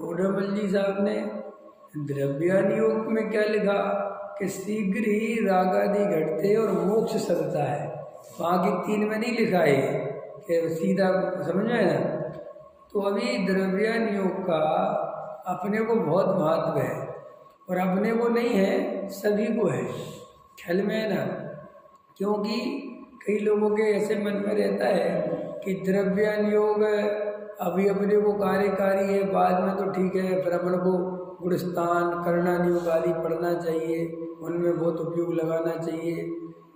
ओडामल जी साहब ने द्रव्यान योग में क्या लिखा कि शीघ्र ही रागादि घटते और मोक्ष सदता है। बाकी 3 में नहीं लिखा है कि सीधा, समझ में ना। तो अभी द्रव्यान योग का अपने को बहुत महत्व है, और अपने को नहीं है, सभी को है, ख्याल में है ना। क्योंकि कई लोगों के ऐसे मन में रहता है कि द्रव्यान योग अभी अपने को कार्यकारी है, बाद में तो ठीक है, फिर अपन को गुणस्थान करणान योग आदि पढ़ना चाहिए, उनमें बहुत उपयोग लगाना चाहिए।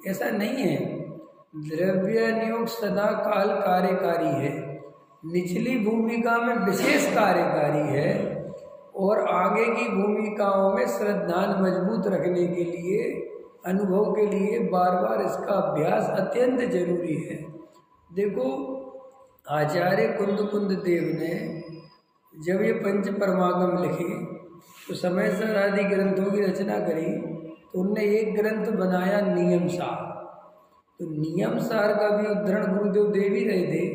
ऐसा नहीं है। द्रव्यान योग सदा काल कार्यकारी है, निचली भूमिका में विशेष कार्यकारी है, और आगे की भूमिकाओं में श्रद्धान मजबूत रखने के लिए, अनुभव के लिए बार बार इसका अभ्यास अत्यंत जरूरी है। देखो, आचार्य कुंद देव ने जब ये पंच परमागम लिखे तो समय सर आदि ग्रंथों की रचना करी, तो उनने एक ग्रंथ बनाया नियम सार। तो नियम सार का भी उद्धरण गुरुदेव दे ही रहे थे।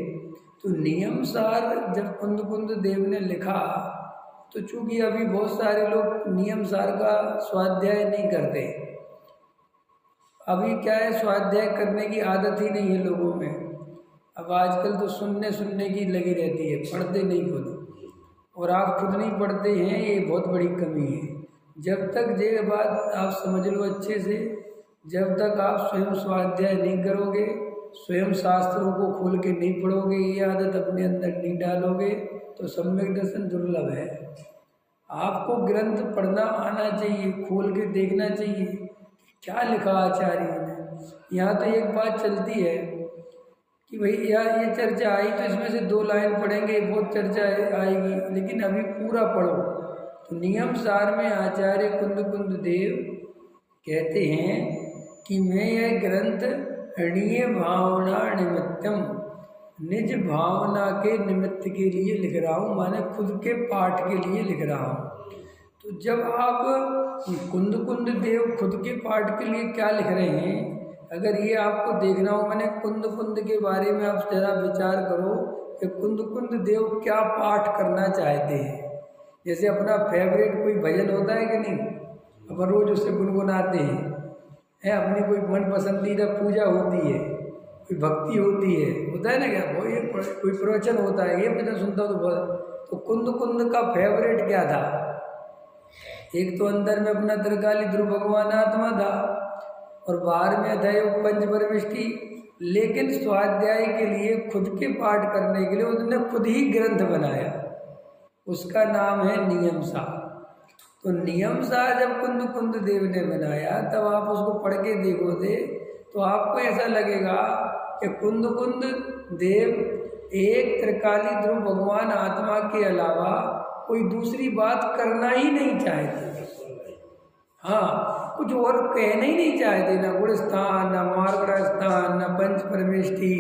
तो नियम सार जब कुंद देव ने लिखा, तो चूंकि अभी बहुत सारे लोग नियम सार का स्वाध्याय नहीं करते, अभी क्या है, स्वाध्याय करने की आदत ही नहीं है लोगों में। अब आजकल तो सुनने की लगी रहती है, पढ़ते नहीं खुद, और आप खुद नहीं पढ़ते हैं, ये बहुत बड़ी कमी है। जब तक ये बात आप समझ लो अच्छे से, जब तक आप स्वयं स्वाध्याय नहीं करोगे, स्वयं शास्त्रों को खोल के नहीं पढ़ोगे, ये आदत अपने अंदर नहीं डालोगे, तो सम्यक दर्शन दुर्लभ है। आपको ग्रंथ पढ़ना आना चाहिए, खोल के देखना चाहिए क्या लिखा आचार्यों ने। यहाँ तो एक बात चलती है कि भाई यार ये चर्चा आई तो इसमें से 2 लाइन पढ़ेंगे, बहुत चर्चा आएगी, लेकिन अभी पूरा पढ़ो। तो नियम सार में आचार्य कुंद देव कहते हैं कि मैं यह ग्रंथ अणीय भावना निमित्तम, निज भावना के निमित्त के लिए लिख रहा हूँ, माने खुद के पाठ के लिए लिख रहा हूँ। तो जब आप कुंद देव खुद के पाठ के लिए क्या लिख रहे हैं, अगर ये आपको देखना हो, मैंने कुंद के बारे में आप जरा विचार करो कि कुंद देव क्या पाठ करना चाहते हैं। जैसे अपना फेवरेट कोई भजन होता है कि नहीं, अपन रोज उससे गुनगुनाते हैं, अपनी कोई मन पसंदीदा पूजा होती है, कोई भक्ति होती है, होता है ना क्या, वो ये कोई प्रवचन होता है, ये भजन सुनता तो बहुत। तो कुंद का फेवरेट क्या था? एक तो अंदर में अपना त्रिकाली ध्रुव भगवान आत्मा था, और बाहर में अध्याय पंच परमिष्टि। लेकिन स्वाध्याय के लिए, खुद के पाठ करने के लिए उन्होंने खुद ही ग्रंथ बनाया, उसका नाम है नियम सार। तो नियम सार जब कुंद देव ने बनाया, तब आप उसको पढ़ के देखोगे तो आपको ऐसा लगेगा कि कुंद देव एक त्रिकाली ध्रुव भगवान आत्मा के अलावा कोई दूसरी बात करना ही नहीं चाहते। हाँ, कुछ और कहना ही नहीं चाहते, ना गुणस्थान, ना मार्गड़ा स्थान, ना पंच परमेष्टि,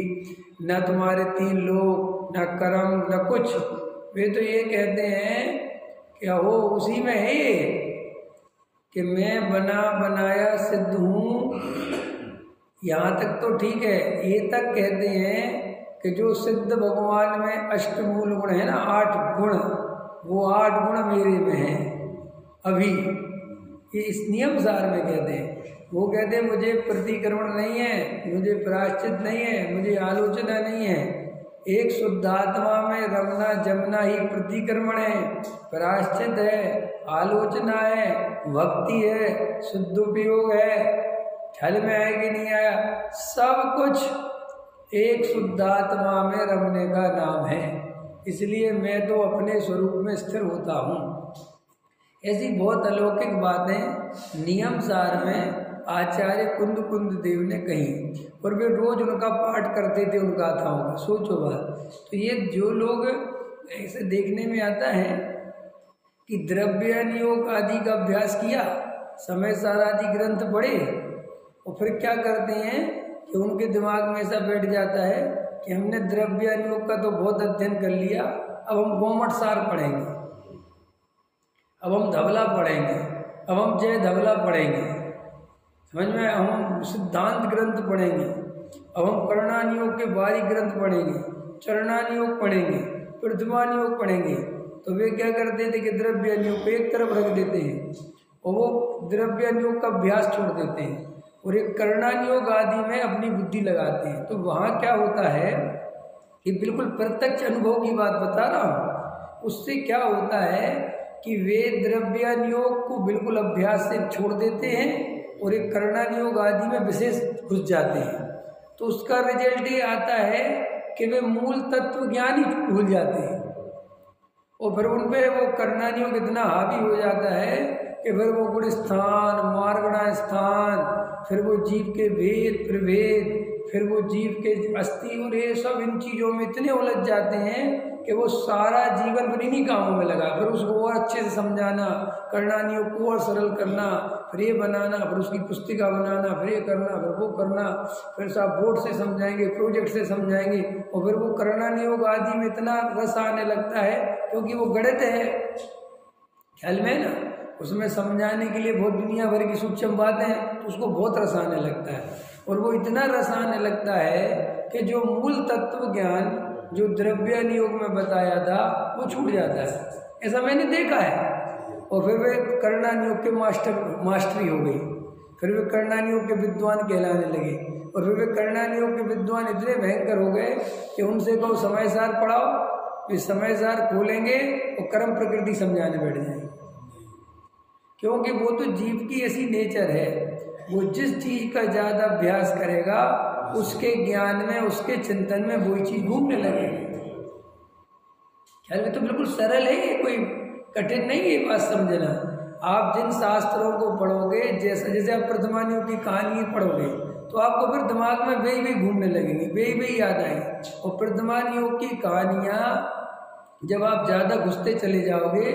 न तुम्हारे 3 लोक, न कर्म, न कुछ। वे तो ये कहते हैं कि हो उसी में है कि मैं बना बनाया सिद्ध हूँ। यहाँ तक तो ठीक है, ये तक कहते हैं कि जो सिद्ध भगवान में अष्टमूल गुण है ना, 8 गुण, वो 8 गुण मेरे में हैं अभी। ये इस नियम सार में कहते हैं। वो कहते हैं मुझे प्रतिक्रमण नहीं है, मुझे प्रायश्चित नहीं है, मुझे आलोचना नहीं है। एक शुद्ध आत्मा में रमना जमना ही प्रतिक्रमण है, प्रायश्चित है, आलोचना है, भक्ति है, शुद्ध उपयोग है। ख्याल में आया कि नहीं आया? सब कुछ एक शुद्ध आत्मा में रमने का नाम है। इसलिए मैं तो अपने स्वरूप में स्थिर होता हूँ। ऐसी बहुत अलौकिक बातें नियम सार में आचार्य कुंद देव ने कही, और वे रोज उनका पाठ करते थे, उनका गाथाओं का। सोचो बात। तो ये जो लोग ऐसे देखने में आता है कि द्रव्यान योग आदि का अभ्यास किया, समय सार आदि ग्रंथ पढ़े, और फिर क्या करते हैं कि उनके दिमाग में ऐसा बैठ जाता है कि हमने द्रव्यान योग का तो बहुत अध्ययन कर लिया, अब हम गोमट सार पढ़ेंगे, अब हम धवला पढ़ेंगे, अब हम जय धवला पढ़ेंगे, समझ में, हम सिद्धांत ग्रंथ पढ़ेंगे, अब हम करणान योग के बारी ग्रंथ पढ़ेंगे, चरणान योग पढ़ेंगे, प्रथमान योग पढ़ेंगे। तो वे क्या करते थे कि द्रव्यानुयोग को एक तरफ रख देते हैं और वो द्रव्यानुयोग का अभ्यास छोड़ देते हैं और एक कर्णानुयोग आदि में अपनी बुद्धि लगाते हैं। तो वहाँ क्या होता है कि बिल्कुल प्रत्यक्ष अनुभव की बात बता रहा हूँ। उससे क्या होता है कि वे द्रव्यानुयोग को बिल्कुल अभ्यास से छोड़ देते हैं और एक कर्णानुयोग आदि में विशेष घुस जाते हैं। तो उसका रिजल्ट ये आता है कि वे मूल तत्व ज्ञान ही भूल जाते हैं और फिर उन पे वो कर्णानुयोग इतना हावी हो जाता है कि फिर वो गुण स्थान, मार्गणा स्थान, फिर वो जीव के भेद प्रभेद, फिर वो जीव के अस्थि और ये सब इन चीज़ों में इतने उलझ जाते हैं कि वो सारा जीवन फिर इन्हीं कामों में लगा। फिर उसको और अच्छे से समझाना, कर्णानुयोग को और सरल करना, फिर ये बनाना, फिर उसकी पुस्तिका बनाना, फिर ये करना, फिर वो करना, फिर साहब बोर्ड से समझाएंगे, प्रोजेक्ट से समझाएंगे और फिर वो कर्णानुयोग आदि में इतना रस आने लगता है क्योंकि वो गणित है, ख्याल में ना, उसमें समझाने के लिए बहुत दुनिया भर की सूक्ष्म बातें हैं, तो उसको बहुत रस आने लगता है और वो इतना रस आने लगता है कि जो मूल तत्व ज्ञान जो द्रव्यानुयोग में बताया था वो छूट जाता है। ऐसा मैंने देखा है। और फिर वे कर्णानुयोग के मास्टरी हो गई, फिर वे कर्णानुयोग के विद्वान कहलाने लगे और फिर वे कर्णानुयोग के विद्वान इतने भयंकर हो गए कि उनसे कहो समय सार पढ़ाओ, वे समय सार खोलेंगे और कर्म प्रकृति समझाने बैठ जाएंगे। क्योंकि वो तो जीव की ऐसी नेचर है, वो जिस चीज़ का ज़्यादा अभ्यास करेगा उसके ज्ञान में, उसके चिंतन में वही चीज़ घूमने लगेगी। ख्याल में तो बिल्कुल सरल है, ये कोई कठिन नहीं है ये बात समझना। आप जिन शास्त्रों को पढ़ोगे, जैसे आप प्रथमानुयोग की कहानी पढ़ोगे तो आपको फिर दिमाग में वे भी घूमने लगेंगे, वे याद आएंगे। और प्रथमानुयोग की कहानियाँ जब आप ज़्यादा घुसते चले जाओगे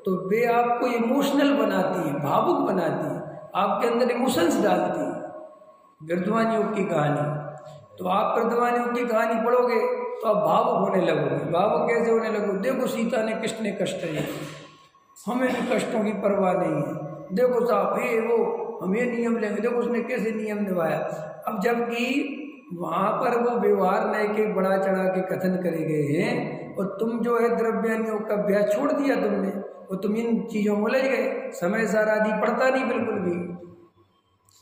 तो वे आपको इमोशनल बनाती हैं, भावुक बनाती हैं, आपके अंदर इमोशंस डालती हैं। प्रथमानुयोग की कहानी तो आप प्रथमानुयोग की कहानी पढ़ोगे तो आप भावुक होने लगोगे। भावुक कैसे होने लगोगे? देखो सीता ने किसने कष्ट लिए, हमें भी कष्टों की परवाह नहीं है, देखो साहब ये वो हम ये नियम लेंगे, देखो उसने कैसे नियम निभाया। अब जबकि वहाँ पर वो व्यवहार नए के बढ़ा चढ़ा के कथन करे गए हैं और तुम जो है द्रव्यानुयोग का अभ्यास छोड़ दिया तुमने, और तुम इन चीज़ों में उलझ गए। समय सार आदि पढ़ता नहीं बिल्कुल भी।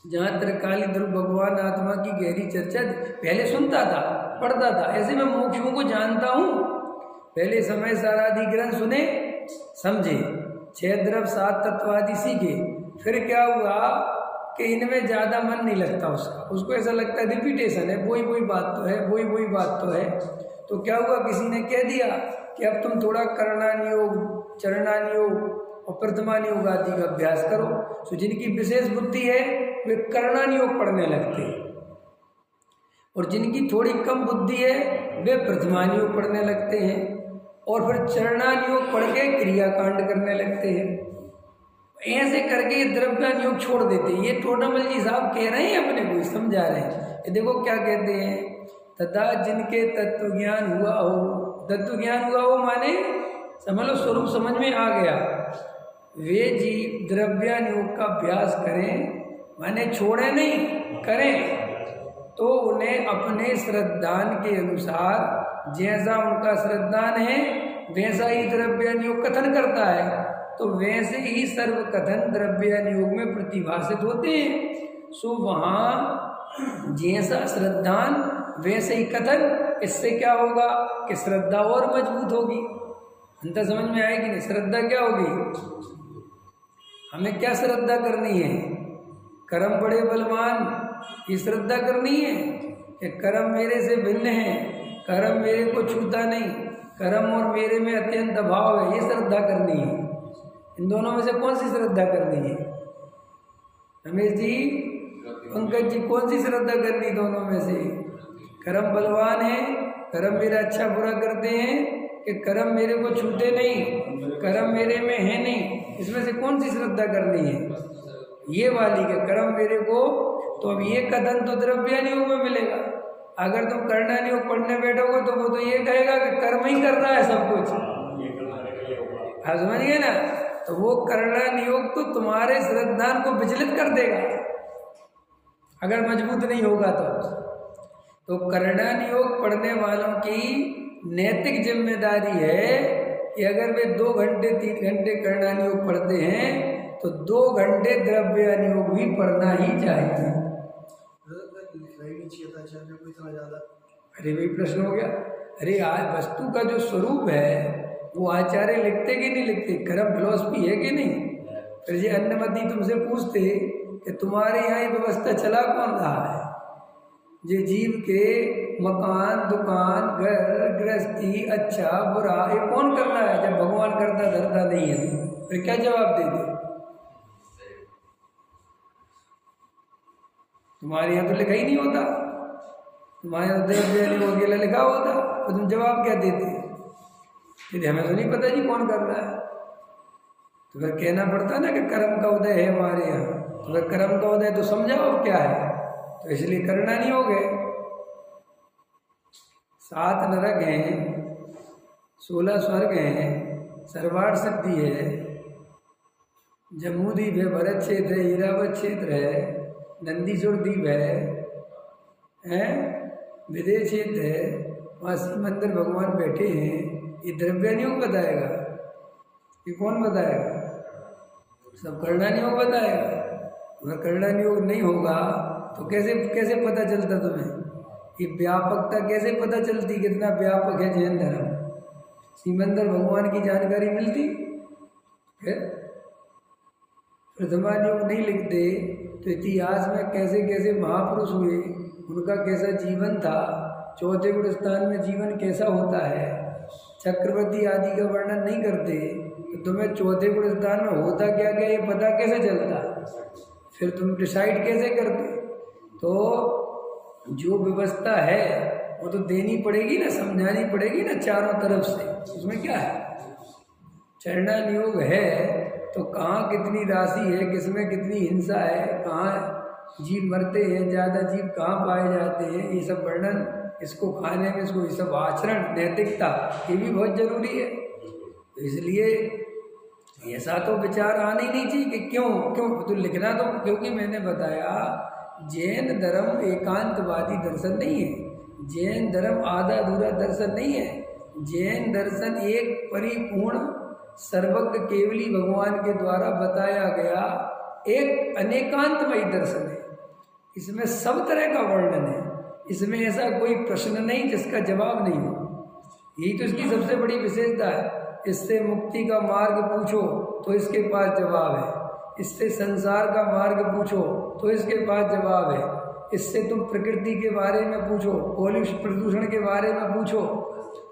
जहाँ त्रिकाली ध्रुव भगवान आत्मा की गहरी चर्चा पहले सुनता था, पढ़ता था, ऐसे मैं मोक्षों को जानता हूँ। पहले समय सार आदि ग्रंथ सुने, समझे, 6 द्रव 7 तत्व आदि सीखे। फिर क्या हुआ कि इनमें ज़्यादा मन नहीं लगता उसका, उसको ऐसा लगता है रिपीटेशन है, वही बात तो है, वही बात तो है। तो क्या हुआ, किसी ने कह दिया कि अब तुम थोड़ा कर्णानुयोग, चरणानुयोग और प्रथमानुयोग आदि का अभ्यास करो। तो जिनकी विशेष बुद्धि है वे कर्णानुयोग पढ़ने लगते हैं और जिनकी थोड़ी कम बुद्धि है वे प्रथमानुयोग पढ़ने लगते हैं और फिर चरणानुयोग पढ़ के क्रियाकांड करने लगते हैं। ऐसे करके द्रव्यानुयोग छोड़ देते हैं। ये टोडामल जी साहब कह रहे हैं, अपने को समझा रहे हैं। ये देखो क्या कहते हैं, तथा जिनके तत्व ज्ञान हुआ हो, तत्व ज्ञान हुआ हो माने समझ लो स्वरूप समझ में आ गया, वे जीव द्रव्यानुयोग का अभ्यास करें, माने छोड़े नहीं, करें, तो उन्हें अपने श्रद्धान के अनुसार जैसा उनका श्रद्धान है वैसा ही द्रव्यानुयोग कथन करता है, तो वैसे ही सर्व कथन द्रव्यानुयोग में प्रतिभाषित होते हैं। सो वहाँ जैसा श्रद्धान वैसे ही कथन। इससे क्या होगा कि श्रद्धा और मजबूत होगी। अंतर समझ में आएगी नहीं? श्रद्धा क्या होगी, हमें क्या श्रद्धा करनी है, कर्म बड़े बलवान, ये श्रद्धा करनी है कि कर्म मेरे से भिन्न है, कर्म मेरे को छूता नहीं, कर्म और मेरे में अत्यंत अभाव है, ये श्रद्धा करनी है। इन दोनों में से कौन सी श्रद्धा करनी है? रमेश जी, पंकज जी, कौन सी श्रद्धा करनी दोनों में से? कर्म बलवान है, कर्म मेरा अच्छा बुरा करते हैं कि कर्म मेरे को छूते नहीं, कर्म मेरे में है नहीं, इसमें से कौन सी श्रद्धा करनी है? ये वाली के कर्म मेरे को। तो अब ये कथन तो द्रव्यानुयोग में मिलेगा। अगर तुम कर्णानुयोग पढ़ने बैठोगे तो वो तो ये कहेगा कि कर्म ही कर रहा है सब कुछ, समझिए ना। तो वो कर्णानुयोग तो तुम्हारे श्रद्धान को विचलित कर देगा अगर मजबूत नहीं होगा तो कर्णानुयोग पढ़ने वालों की नैतिक जिम्मेदारी है कि अगर वे 2 घंटे 3 घंटे करणानि योग पढ़ते हैं तो 2 घंटे द्रव्यानि योग भी पढ़ना ही चाहिए। अरे वही प्रश्न हो गया। अरे आज वस्तु का जो स्वरूप है वो आचार्य लिखते कि नहीं लिखते, कर्म फिलॉसफी है कि नहीं। फिर ये अन्नमति तुमसे पूछते कि तुम्हारे यहाँ ये व्यवस्था चला कौन रहा है, ये जीव के मकान दुकान घर गृहस्थी अच्छा बुरा ये कौन कर रहा है। जब भगवान करता धरता नहीं है तो फिर क्या जवाब देते। तुम्हारे यहाँ तो लिखा ही नहीं होता, तुम्हारे यहाँ द्रव्य वगैरह लिखा होता तो तुम जवाब क्या देते। फिर हमें तो नहीं पता जी कौन कर रहा है, तो फिर कहना पड़ता ना कि कर्म का उदय है हमारे यहाँ। तो फिर कर्म का उदय तो समझाओ क्या है, तो इसलिए करना नहीं हो गए। 7 नरक हैं, 16 स्वर्ग हैं, सर्वार्थ सिद्धि है, जम्बूद्वीप है, भरत क्षेत्र है, ईरावत क्षेत्र है, नंदीश्वर द्वीप है, विदेश क्षेत्र है, वहाँ शिव मंदिर भगवान बैठे हैं। ये द्रव्यानियोग बताएगा, ये कौन बताएगा, सब करणानियोग बताएगा। अगर करणानियोग नहीं होगा तो कैसे पता चलता तुम्हें, ये व्यापकता कैसे पता चलती, कितना व्यापक है जैन धर्म। श्रीमंदर भगवान की जानकारी मिलती। फिर प्रथमानियोग नहीं लिखते तो इतिहास में कैसे कैसे महापुरुष हुए, उनका कैसा जीवन था, चौथे गुण स्थान में जीवन कैसा होता है, चक्रवर्ती आदि का वर्णन नहीं करते तो तुम्हें चौथे गुण स्थान में होता क्या क्या ये पता कैसे चलता। फिर तुम डिसाइड कैसे करते। तो जो व्यवस्था है वो तो देनी पड़ेगी ना, समझानी पड़ेगी ना चारों तरफ से। उसमें क्या है, चरणानियोग है तो कहाँ कितनी राशि है, किसमें कितनी हिंसा है, कहाँ जीव मरते हैं, ज़्यादा जीव कहाँ पाए जाते हैं, ये सब वर्णन, इसको खाने में इसको ये सब आचरण नैतिकता ये भी बहुत जरूरी है। तो इसलिए ऐसा तो विचार आना ही नहीं चाहिए कि क्यों तो लिखना तो, क्योंकि मैंने बताया जैन धर्म एकांतवादी दर्शन नहीं है, जैन धर्म आधा अधूरा दर्शन नहीं है। जैन दर्शन एक परिपूर्ण सर्वज्ञ केवली भगवान के द्वारा बताया गया एक अनेकांतमयी दर्शन है। इसमें सब तरह का वर्णन है, इसमें ऐसा कोई प्रश्न नहीं जिसका जवाब नहीं हो। यही तो इसकी सबसे बड़ी विशेषता है। इससे मुक्ति का मार्ग पूछो तो इसके पास जवाब है, इससे संसार का मार्ग पूछो तो इसके पास जवाब है, इससे तुम प्रकृति के बारे में पूछो, पॉल्यूशन प्रदूषण के बारे में पूछो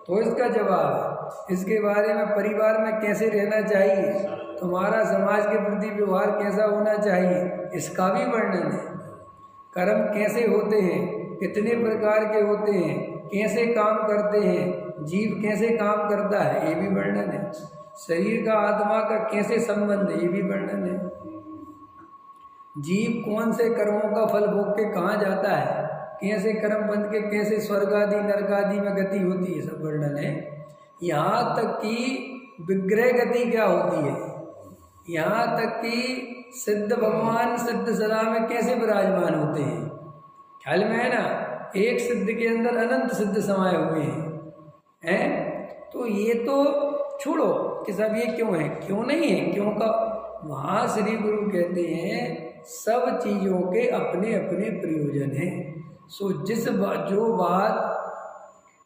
तो इसका जवाब है, इसके बारे में परिवार में कैसे रहना चाहिए, तुम्हारा समाज के प्रति व्यवहार कैसा होना चाहिए, इसका भी वर्णन है। कर्म कैसे होते हैं, कितने प्रकार के होते हैं, कैसे काम करते हैं, जीव कैसे काम करता है, ये भी वर्णन है। शरीर का आत्मा का कैसे संबंध है, ये भी वर्णन है। जीव कौन से कर्मों का फल भोग के कहाँ जाता है, कैसे कर्म बंध के कैसे स्वर्ग आदि नरक आदि में गति होती है, सब वर्णन है। यहाँ तक कि विग्रह गति क्या होती है, यहाँ तक कि सिद्ध भगवान सिद्ध सदा में कैसे विराजमान होते हैं। ख्याल में है ना, एक सिद्ध के अंदर अनंत सिद्ध समाये हुए हैं। तो ये तो छोड़ो कि सब ये क्यों है, क्यों नहीं है, क्यों का वहाँ श्री गुरु कहते हैं सब चीज़ों के अपने अपने प्रयोजन हैं। सो जो बात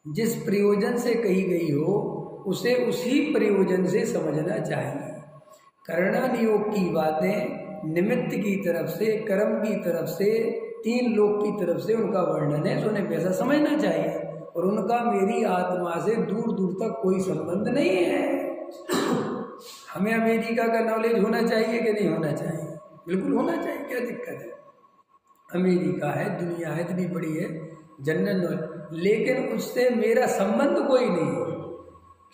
जिस प्रयोजन से कही गई हो उसे उसी प्रयोजन से समझना चाहिए। कर्णानियोग की बातें निमित्त की तरफ से, कर्म की तरफ से, 3 लोक की तरफ से उनका वर्णन है, तो उन्हें वैसा समझना चाहिए। और उनका मेरी आत्मा से दूर दूर तक कोई संबंध नहीं है। हमें अमेरिका का नॉलेज होना चाहिए कि नहीं होना चाहिए, बिल्कुल होना चाहिए, क्या दिक्कत है। अमेरिका है, दुनिया है, इतनी बड़ी है, जनरल नॉलेज, लेकिन उससे मेरा संबंध कोई नहीं है।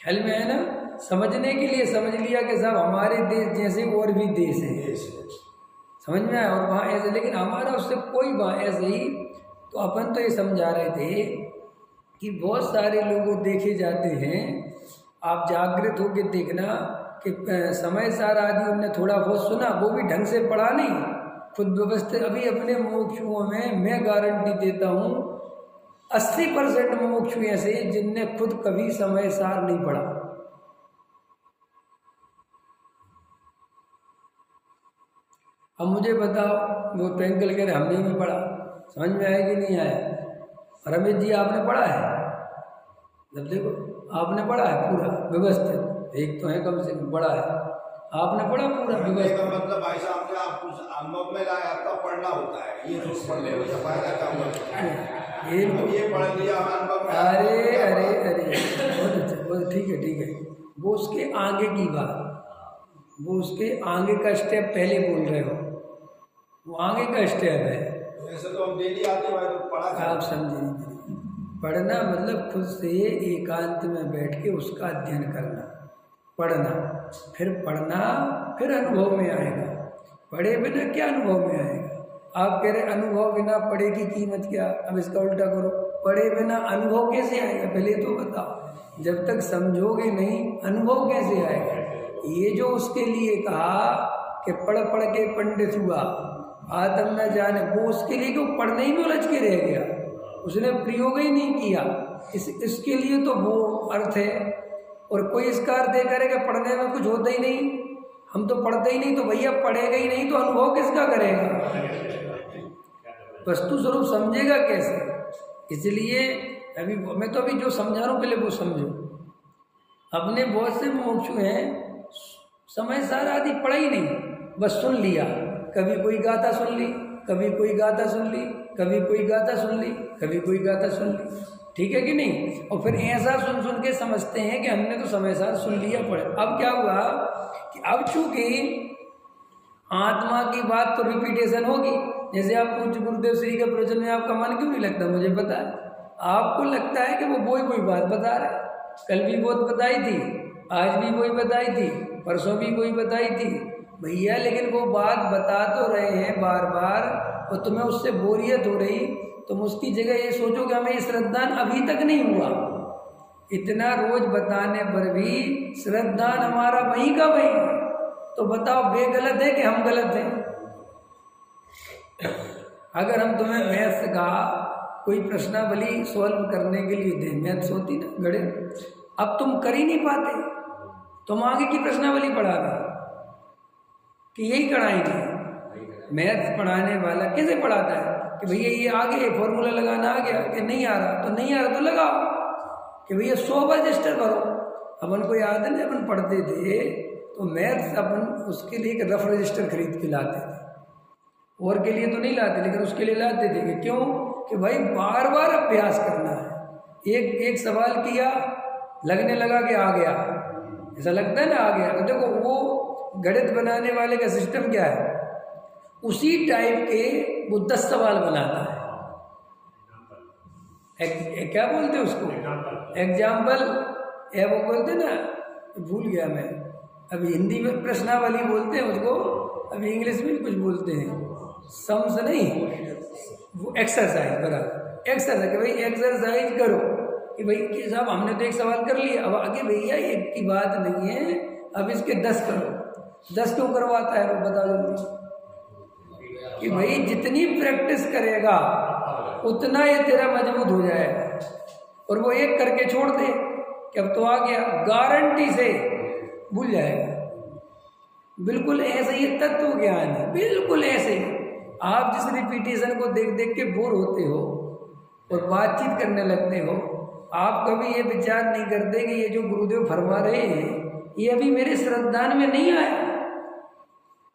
ख्याल में है ना, समझने के लिए समझ लिया कि साहब हमारे देश जैसे और भी देश हैं, समझ में आया, और वहाँ ऐसे, लेकिन हमारा उससे कोई वहाँ ऐसे ही। तो अपन तो ये समझा रहे थे कि बहुत सारे लोग देखे जाते हैं, आप जागृत होकर देखना कि समय सार आदि उनने थोड़ा बहुत सुना, वो भी ढंग से पढ़ा नहीं, खुद व्यवस्थित। अभी अपने मुमुक्षुओं में मैं गारंटी देता हूँ 80% मुमुक्षु ऐसे जिनने खुद कभी समय सार नहीं पढ़ा, अब मुझे बताओ, वो तो अंकल कह रहे हमने भी पढ़ा, समझ में आया कि नहीं आया? रमेश जी आपने पढ़ा है? जब देखो आपने पढ़ा है पूरा व्यवस्थित, एक तो है कम से कम पढ़ा है, आपने पढ़ा पूरा व्यवस्थित। मतलब भाई साहब ने आप कुछ अनुभव में लाया, आपका पढ़ना होता है, ये जो पढ़ ले तो फायदा क्या हुआ? ये पढ़ लिया अनुभव में। अरे अरे अरे बहुत अच्छा, बहुत ठीक है, वो उसके आगे की बात, वो उसके आगे का स्टेप पहले बोल रहे हो, वो आगे का स्टेप है। वैसे तो हम डेली आते हैं तो पढ़ा, आप समझे नहीं। पढ़ना मतलब खुद से एकांत में बैठ के उसका अध्ययन करना, पढ़ना, फिर अनुभव में आएगा। पढ़े बिना क्या अनुभव में आएगा? आप कह रहे अनुभव बिना पढ़े की कीमत क्या? अब इसका उल्टा करो, पढ़े बिना अनुभव कैसे आएगा? पहले तो बताओ, जब तक समझोगे नहीं अनुभव कैसे आएगा? ये जो उसके लिए कहा कि पढ़ पढ़ के पंडित हुआ आत्म न जाने, वो उसके लिए क्यों पढ़ने ही में उलझ के रह गया, उसने प्रयोग ही नहीं किया। इसके लिए तो वो अर्थ है। और कोई इसका अर्थ ये करेगा पढ़ने में कुछ होता ही नहीं, हम तो पढ़ते ही नहीं, तो भैया पढ़ेगा ही नहीं तो अनुभव किसका करेगा? वस्तु स्वरूप समझेगा कैसे? इसलिए अभी मैं तो अभी जो समझा रहा हूँ पहले वो समझो। अपने बहुत से मोक्षु हैं, समय सारा आदि पढ़ा ही नहीं, बस सुन लिया, कभी कोई गाथा सुन ली, कभी कोई गाथा सुन ली, कभी कोई गाथा सुन ली, कभी कोई गाथा सुन ली, ठीक है कि नहीं? और फिर ऐसा सुन सुन के समझते हैं कि हमने तो समय सार सुन लिया, पढ़े। अब क्या हुआ कि अब चूंकि आत्मा की बात तो रिपीटेशन होगी, जैसे आप पूज्य गुरुदेव श्री के प्रवचन में आपका मन क्यों नहीं लगता? मुझे पता है आपको लगता है कि वो वही बात बता रहे, कल भी बहुत बताई थी, आज भी वही बताई थी, परसों भी कोई बताई थी भैया, लेकिन वो बात बता तो रहे हैं बार बार, और तुम्हें उससे बोरियत हो रही, तुम उसकी जगह ये सोचो कि हमें श्रद्धान अभी तक नहीं हुआ। इतना रोज बताने पर भी श्रद्धान हमारा वहीं का वहीं है, तो बताओ वे गलत है कि हम गलत हैं? अगर हम तुम्हें मैथ्स का कोई प्रश्नावली सॉल्व करने के लिए दें, मैथ्स होती ना गड़े, अब तुम कर ही नहीं पाते, तुम आगे की प्रश्नावली पढ़ा रहे कि यही कराएंगे। मैथ्स पढ़ाने वाला कैसे पढ़ाता है कि भैया ये आगे फॉर्मूला लगाना आ गया, कि नहीं आ रहा तो नहीं आ रहा तो लगाओ, कि भैया 100 बार रजिस्टर करो। अपन को याद है ना, अपन पढ़ते थे तो मैथ्स अपन उसके लिए एक रफ रजिस्टर खरीद के लाते थे, और के लिए तो नहीं लाते, लेकिन उसके लिए लाते थे कि क्यों? कि भाई बार बार अभ्यास करना है। एक सवाल किया, लगने लगा कि आ गया, ऐसा लगता है ना आ गया, तो देखो वो गणित बनाने वाले का सिस्टम क्या है, उसी टाइप के वो 10 सवाल बनाता है। क्या बोलते हैं उसको? एग्जाम्पल, वो बोलते ना, भूल गया मैं, अभी हिंदी में प्रश्नावली बोलते हैं उसको, अभी इंग्लिश में भी कुछ बोलते हैं, सम्स नहीं, वो एक्सरसाइज, बराबर एक्सरसाइज, भाई एक्सरसाइज करो कि भाई कि साहब हमने तो एक सवाल कर लिया, अब आगे भैया एक की बात नहीं है, अब इसके 10 करो। 10 क्यों करवाता है वो बताओ जल्दी? कि भाई जितनी प्रैक्टिस करेगा उतना ये तेरा मजबूत हो जाएगा, और वो एक करके छोड़ दे कि अब तो आ गया, गारंटी से भूल जाएगा। बिल्कुल ऐसे ही तत्व ज्ञान है, बिल्कुल ऐसे। आप जिस रिपीटेशन को देख देख के बोर होते हो और बातचीत करने लगते हो, आप कभी ये विचार नहीं करते कि ये जो गुरुदेव फरमा रहे हैं ये अभी मेरे श्रद्धान में नहीं आया।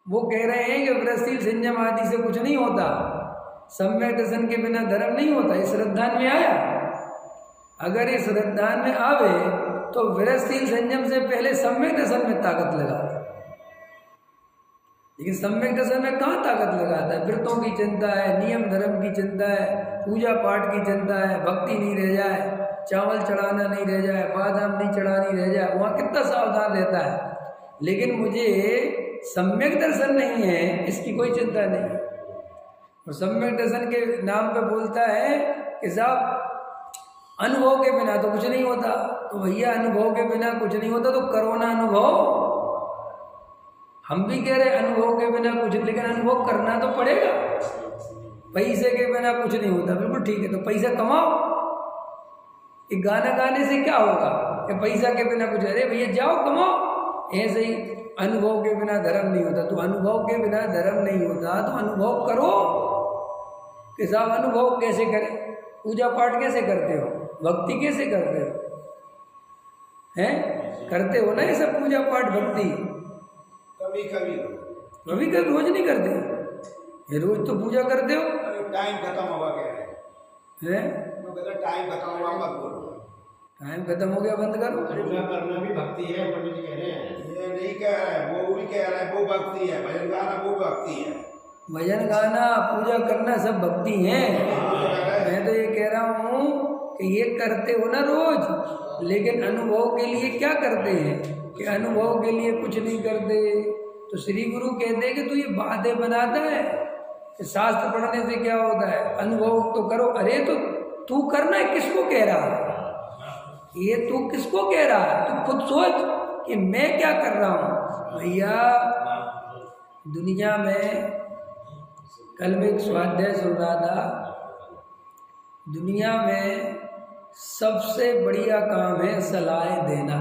वो कह रहे हैं कि व्रतशील संयम आदि से कुछ नहीं होता, सम्यक दर्शन के बिना धर्म नहीं होता, ये श्रद्धान में आया। अगर ये श्रद्धान में आवे तो व्रतशील संयम से पहले सम्यक दर्शन में ताकत लगा, लेकिन सम्यक दर्शन में कहाँ ताकत लगाता है? व्रतों की चिंता है, नियम धर्म की चिंता है, पूजा पाठ की चिंता है, भक्ति नहीं रह जाए, चावल चढ़ाना नहीं रह जाए, बादाम नहीं चढ़ानी रह जाए, वहाँ कितना सावधान रहता है। लेकिन मुझे सम्यक दर्शन नहीं है, इसकी कोई चिंता नहीं है। और सम्यक दर्शन के नाम पे बोलता है कि साहब अनुभव के बिना तो कुछ नहीं होता, तो भैया अनुभव के बिना कुछ नहीं होता तो करो ना अनुभव। हम भी कह रहे अनुभव के बिना कुछ, लेकिन अनुभव करना तो पड़ेगा। पैसे के बिना कुछ नहीं होता, बिल्कुल ठीक है, तो पैसा कमाओ। एक गाना गाने से क्या होगा कि पैसा के बिना कुछ? अरे भैया जाओ कमाओ, ऐसे ही अनुभव के बिना धर्म नहीं होता। तो अनुभव के बिना धर्म नहीं होता तो अनुभव करो कि साहब अनुभव कैसे करें, पूजा पाठ कैसे करते हो, भक्ति कैसे करते हो, हैं करते हो ना ये सब पूजा पाठ भक्ति? कभी कभी कभी कभी रोज नहीं करते, ये रोज तो पूजा करते हो। टाइम खत्म होगा कह रहे हैं, टाइम खत्म हुआ मत बोलो, टाइम खत्म हो गया बंद करो। पूजा करना भी भक्ति है, पंडित जी कह रहे हैं। ये नहीं कह रहे हैं, वो भी कह रहे हैं वो भक्ति है, भजन गाना वो भक्ति है। भजन गाना पूजा करना सब भक्ति है। मैं तो ये कह रहा हूँ कि ये करते हो ना रोज, लेकिन अनुभव के लिए क्या करते हैं कि अनुभव के लिए कुछ नहीं करते। तो श्री गुरु कहते हैं कि तू ये बातें बनाता है कि शास्त्र पढ़ने से क्या होता है, अनुभव तो करो। अरे तो तू करना है, किसको कह रहा है ये, तू किसको कह रहा है? तू खुद सोच कि मैं क्या कर रहा हूँ। भैया दुनिया में कल मैं एक स्वाध्याय सुन रहा था, दुनिया में सबसे बढ़िया काम है सलाह देना।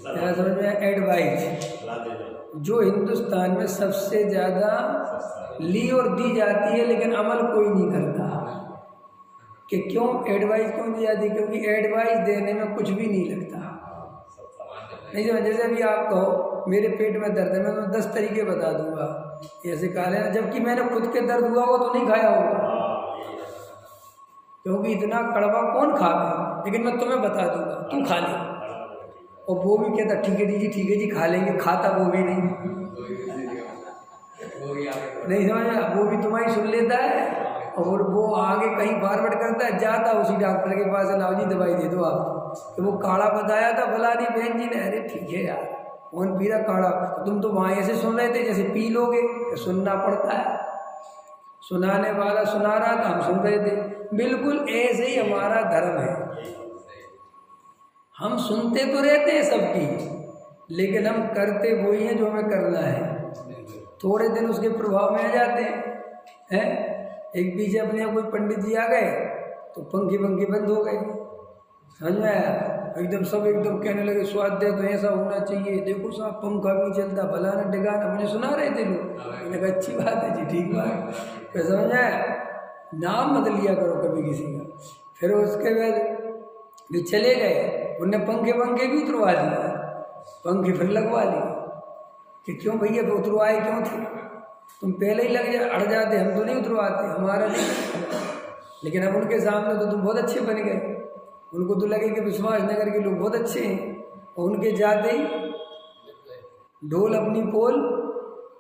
क्या समझ में? एडवाइस। जो हिंदुस्तान में सबसे ज्यादा ली और दी जाती है लेकिन अमल कोई नहीं करता। कि क्यों एडवाइस क्यों दी जाती है? क्योंकि एडवाइस देने में कुछ भी नहीं लगता। नहीं समझ? जैसे अभी आप कहो मेरे पेट में दर्द है, मैं तुम्हें 10 तरीके बता दूंगा ऐसे खा लेना, जबकि मैंने खुद के दर्द हुआ हो तो नहीं खाया होगा, क्योंकि इतना कड़वा कौन खावे, लेकिन मैं तुम्हें बता दूंगा तू खा ले। और वो भी कहता ठीक है जी ठीक है जी खा लेंगे, खाता वो भी नहीं समझ में? वो भी तुम्हारी सुन लेता है और वो आगे कहीं फॉरवर्ड करता है, जाता उसी डॉक्टर के पास, लाओ जी दवाई दे दो आप। तो वो काढ़ा बताया था फलानी बहन जी ने, अरे ठीक है यार कौन पी रहा काढ़ा, तुम तो वहाँ ऐसे सुन रहे थे जैसे पी लोगे। सुनना पड़ता है, सुनाने वाला सुना रहा था, हम सुन रहे थे। बिल्कुल ऐसे ही हमारा धर्म है, हम सुनते तो रहते हैं सबकी, लेकिन हम करते वही हैं जो हमें करना है। थोड़े दिन उसके प्रभाव में आ जाते हैं। एक पीछे अपने यहाँ कोई पंडित जी आ गए तो पंखी बंद हो गए, समझ में आया? एकदम सब एकदम कहने लगे स्वाध्याय तो ऐसा होना चाहिए, देखो साहब पंखा भी चलता, फलाना ढिकाना, मुझे सुना रहे थे लोग। मैंने कहा अच्छी बात है जी, ठीक बात है, समझ आया? नाम मत लिया करो कभी किसी का। फिर उसके बाद भी चले गए, उनने पंखे भी उतरवा दिया, पंखे फिर लगवा लिए कि क्यों भैया उतरवाए क्यों थे, तुम पहले ही अड़ जाते, हम तो नहीं उतरवाते, हमारा नहीं। लेकिन अब उनके सामने तो तुम बहुत अच्छे बन गए, उनको तो लगे कि विश्वास नगर के लोग बहुत अच्छे हैं, और उनके जाते ही ढोल अपनी पोल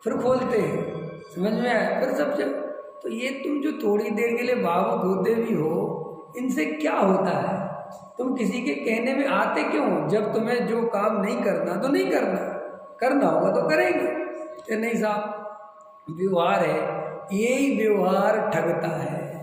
फिर खोलते हैं, समझ में आया? फिर सब जब तो ये तुम जो थोड़ी देर के लिए भावुक होते भी हो, इनसे क्या होता है? तुम किसी के कहने में आते क्यों? जब तुम्हें जो काम नहीं करना तो नहीं करना, करना होगा तो करेंगे। कि नहीं साहब व्यवहार है, यही व्यवहार ठगता है।